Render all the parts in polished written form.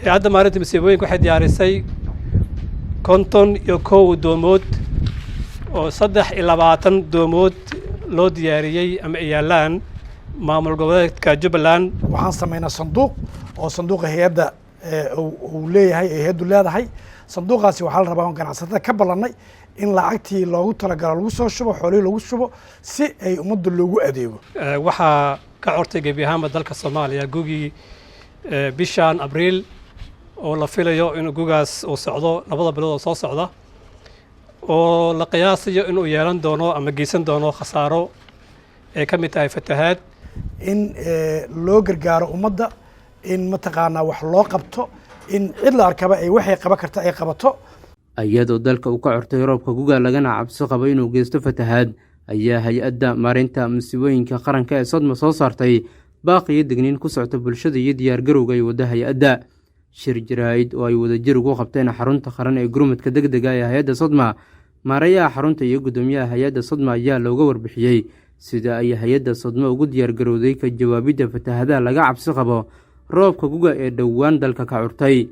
هذا مارد مسيبوين كواحد يارسي كونتون يكو دومود وصدح إلى بعضن دومود لو دياريي أم إيالان maamul goboleedka Jubbaland waxaan sameynaa sanduuq oo sanduuqa hay'adda uu leeyahay hay'addu leedahay sanduuqaasi waxaa la rabaa in ganacsatada ka ballanay in lacagtii loogu talagalo lagu soo shubo xoolihii lagu shubo si ay ummadda loogu adeego waxaa ka cortay gebi ahaanba dalka Soomaaliya gugii bishan Abriil oo la filayo in gugaas uu socdo labada bilood oo soo socda oo la qiyaasayo inuu yeelan doono ama geysan doono khasaaro ee ka mid tahay fatahaad in loo gargaaro ummadda in mataqaanaa wax loo qabto in cid la arkaba ay waxay qaban karta ay qabato iyadoo dalka uu ka cortay roobka guga lagana cabsi qabo inuu geysto fatahaad ayaa hay'adda maareynta musiibooyinka qaranka ee Sodma soo saartay baaqiyo digniin ku socota bulshada iyo diyaar garowga ay wada hay'adda shir jiraa'id oo ay wada jir ugu qabteen xarunta qaran ee gurmadka degdega ee hay'adda Sodma maareeyaha xarunta iyo gudoomiyaha hay'adda Sodma ayaa looga warbixiyay sida ay hay'adda Sodma ugu diyaar garowday ka jawaabida fatahaadaha laga cabsi qabo roobka guga ee dhawaan dalka ka curtay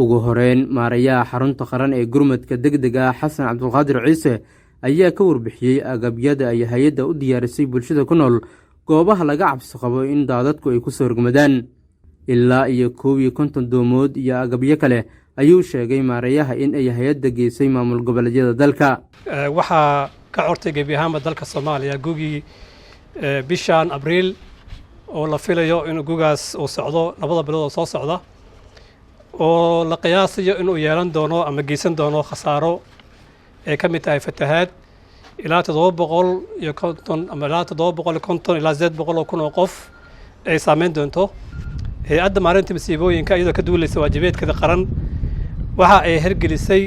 ugu horeyn maareeyaha xarunta qaran ee gurmadka degdega Xasan Cabdulqaadir Ciise ayaa ka warbixiyay agabyada ay hay'adda u diyaarisay bulshada ku nool goobaha laga cabsi qabo in daadadku ay ku soo rogmadaan ilaa iyo 50 doomood iyo agabyo kale ayuu sheegay maareeyaha in ay hay'adda geysay maamul goboleedyada dalka waxa ka cortay gebi ahaanba dalka Soomaaliya gugii bishan Abriil oo la filayo in gugaas uu socdo labada bilood oo soo socda oo la qiyaasayo inuu yeelan doono ama geysan doono khasaaro ee ka mid tahay fatahaad ilaa 750 ama ilaa 750 ilaa 800 kun oo qof ay saameyn doonto hay'adda maareynta musiibooyinka iyadoo ka duulaysa waajibaadkeeda qaran waxa ay hirgelisay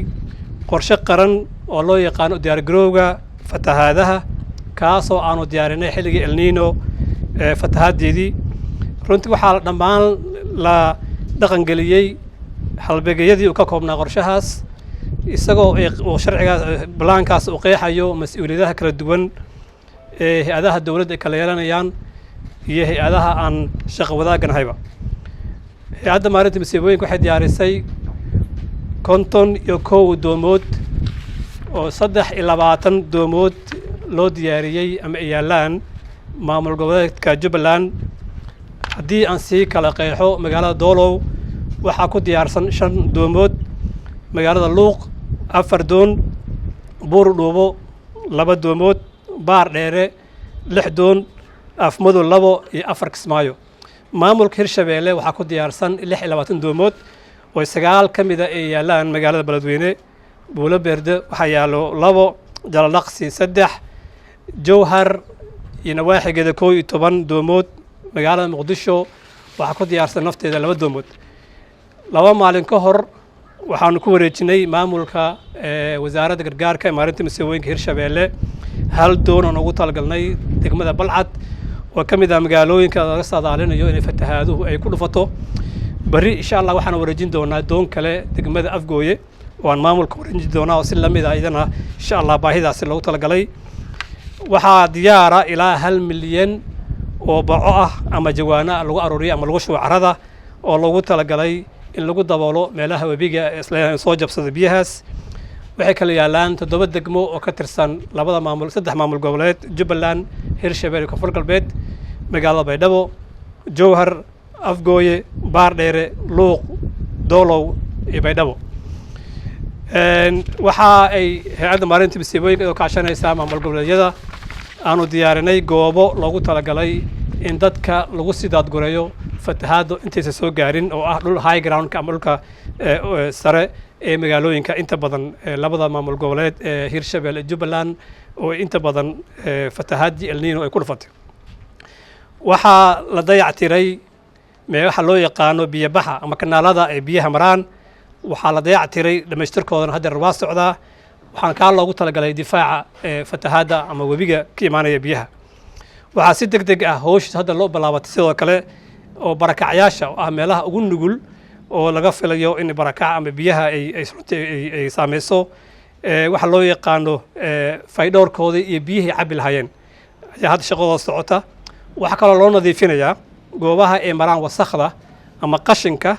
qorshe qaran oo loo yaqaan diyaar garowga fatahaadaha kaasoo aanu diyaarinay xilligii El Niño fatahaadeedii runtii waxaa dhammaan la dhaqan geliyay halbeegyadii uu ka koobnaa qorshahaas isagoo uu sharciga balaankaas uu qeexayo mas'uuliyadaha kala duwan ee hay'adaha dawladda kala yeelanayaan iyo hay'adaha aan shaqo wadaagan hayba hay'adda maareynta musiibooyinka waxay diyaarisay konton iyo kow doomood oo 23 doomood loo diyaariyay ama iyaalaan maamul goboleedka Jubbaland haddii aan sii kala qeexo magaalada Doolow waxaa ku diyaarsan 5 doomood magaalada Luuq 4 doon Buur Dhuubo 2 doomood Baar Dheere 6 doon Afmadow 2 iyo 4 Kismaayo maamulka Hirshabeelle waxaa ku diyaarsan 26 doomood oo 9 ka mid ah ay yaalaan magaalada Beledweyne Buulo Beerde waxaa yaalo 2 Jalalaqsi 3 Jowhar iyo nawaaxigeeda 11 doomood magaalada Muqdisho waxaa ku diyaarsan nafteeda 2 doomood 2 maalin ka hor waxaanu ku wareejinay maamulka wasaaradda gargaarka ee maareynta musiibooyinka Hirshabeelle 1 doon oo ugu talgalnay degmada Balcad oo ka mid ah magaalooyinka laga saadaalinayo in fatahaaduhu ay ku dhufato bari insha Allah waxaan wareejin doonaa doon kale degmada Afgooye oo aan maamulka wareejin doonaa oo si la mid ah idana insha Allah baahidaas loogu talagalay waxaa diyaara ilaa 1 milyan oo baco ah ama jawaana lagu aruuriyo ama lagu shubo carrada oo loogu talagalay in lagu daboolo meelaha webiga ee soo jabsada biyahaas waxay kala yaalaan 7 degmo oo ka tirsan labada maamul 3 maamul goboleed Jubbaland Hirshabeelle iyo Koonfur Galbeed magaalada Baydhabo Jowhar Afgooye Baar Dheere Luuq Doolow iyo Baydhabo waxa ay hay'adda maareynta musiibooyinka oo kaashanaysa maamul goboleedyada aanu diyaarinay goobo loogu talagalay in dadka lagu sidaad gureeyo fatahaado intaysa soo gaarin oo ah dhul high ground ka ama dhulka sare ee magaalooyinka inta badan labada maamul goboleed ee Hirshabeelle Jubbaland oo inta badan fatahaadii El Niño ay ku dhufatay waxaa la dayactiray meelaha loo yaqaano biyabaxa ama kanaalada ee biyaha maraan waxaa la dayactiray dhamaystirkoodana hadda waa socdaa waxaan ka loogu talagalay difaaca fatahaada ama webiga ka imaanaya biyaha waxaa si degdeg ah hoosh hadda loo bilaabatay sidoo kale oo barakacyaasha ah meelaha ugu nugul oo laga filayo in barakac ama biyaha ay saameyso waxa loo yaqaano faydhowrkooda iyo biyihii cabi lahaayeen ayaa hadda shaqadooda socota waxaa kaloo loo nadiifinayaa goobaha ay maraan wasakhda ama qashinka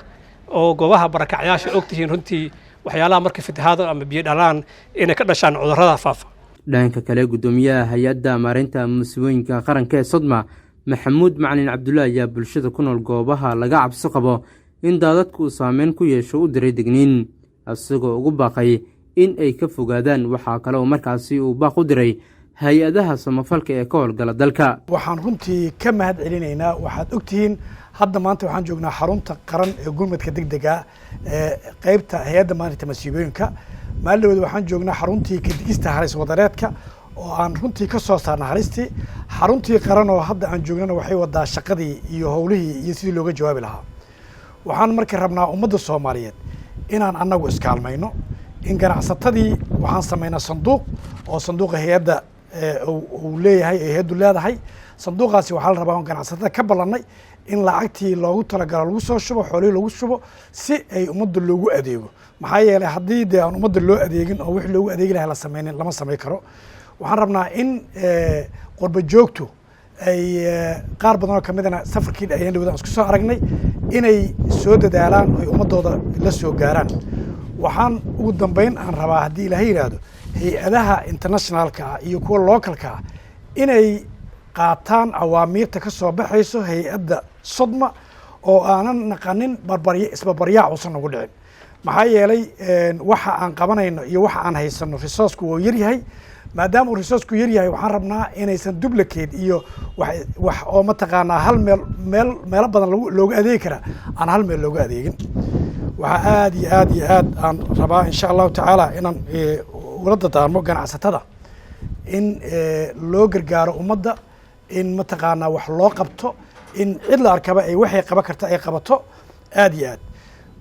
oo goobaha barakacyaasha ogtihiin runtii waxyaalaha markay fatahaado ama biyo dhalaan inay ka dhashaan cudurrada faafa. dhanka kale gudoomiyaha hay-adda maareynta musiibooyinka qaranka ee Sodma Maxamuud Macalin Cabdullaahi ayaa bulshada ku nool goobaha laga cabsi qabo in daadadku saameyn ku yeesho u diray digniin asagoo ugu baaqay in ay ka fogaadaan. waxaa kale oo markaasi uu baaq u diray hay-adaha samafalka ee ka howlgala dalka. waxaan runtii ka mahad celinaynaa. waxaad ogtihiin hadda maanta waxaan joognaa xarunta qaran ee gurmadka degdega ee qaybta hay-adda maareynta musiibooyinka. maalin waxaan joognaa xaruntii kadigista halis wadareedka oo aan runtii ka soo saarna halistii. xaruntii qaran oo hadda aan joognana waxay wadaa shaqadii iyo howlihii iyo sidii looga jawaabi lahaa. waxaan marka rabnaa ummadda Soomaaliyeed inaan annagu iskaalmayno. in ganacsatadii waxaan samaynaa sanduuq oo sanduuqa hay-adda uu leeyahay ee hay-addu leedahay. sanduuqaasi waxaa la rabaa on ganacsatada ka ballannay in lacagtii loogu talagalo lagu soo shubo, xoolihii lagu shubo si ay ummadda loogu adeego. maxaa yeelay haddii dee aan ummadda loo adeegin oo wixii loogu adeegi lahay la samaynin lama samayn karo. waxaan rabnaa in qurba joogtu ay qaar badan oo kamidana safarkii ayaan dhawada isku soo aragnay inay soo dadaalaan oo ummadooda la soo gaaraan. waxaan ugu dambeyn aan rabaa haddii ilaahay yiraahdo hay-adaha internationalka iyo kuwa localka inay qaataan awaamiirta ka soo baxayso hay-adda Sodma oo aanan naqanin isbarbaryac uusan ugu dhicin. maxaa yeelay waxa aan qabanayno iyo waxa aan haysano resource-ku wuu yar yahay. maadaama uu resource-ku yar yahay waxaan rabnaa inaysan duplicate iyo wax oo mataqaanaa hal meelo badan looga adeegi kara aan hal meel looga adeegin. waxaa aad iyo aad aan rabaa insha allahu tacaala inaan ula dadaarmo ganacsatada in loo gargaaro ummadda, in mataqaanaa wax loo qabto, in cid la arkaba ay waxay qaban karta ay qabato. aad iyo aad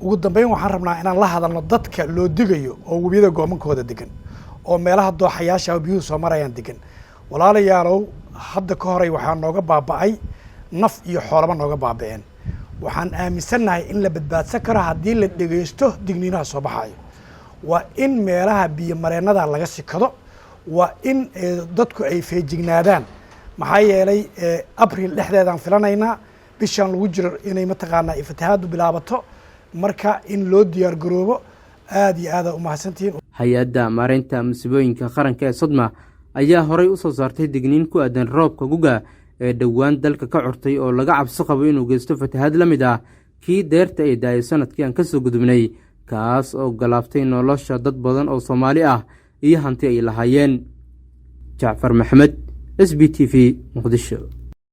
ugu dambeyn waxaan rabnaa inaan la hadalno dadka loo digayo oo webiyada goomankooda degan oo meelaha dooxayaasha biyuhu soo marayaan degan. walaalayaalow hadda ka horay waxaa nooga baaba'ay naf iyo xoolaba nooga baaba'een. waxaan aaminsannahay in la badbaadsan karo haddii la dhegeysto digniinaha soo baxayo. waa in meelaha biyo mareennada laga sikado. waa in dadku ay feejignaadaan. maxaa yeelay abriil dhexdeedaan filanaynaa bishaan lagu jiro inay mataqaanaa fatahaadu bilaabato. marka in loo diyaar garoobo. aad iyo aad u mahadsantihiin. hay-adda maareynta musiibooyinka qaranka ee Sodma ayaa horay u soo saartay digniin ku aadan roobka guga ee dhowaan dalka ka curtay oo laga cabsi qabo inuu geysto fatahaad la mid ah kii deerta ay daayay sanadkii aan ka soo gudubnay kaas oo galaaftay nolosha dad badan oo Soomaali ah iyo hanti ay lahaayeen. Jacfar Maxamed, SBTV, Muqdisho.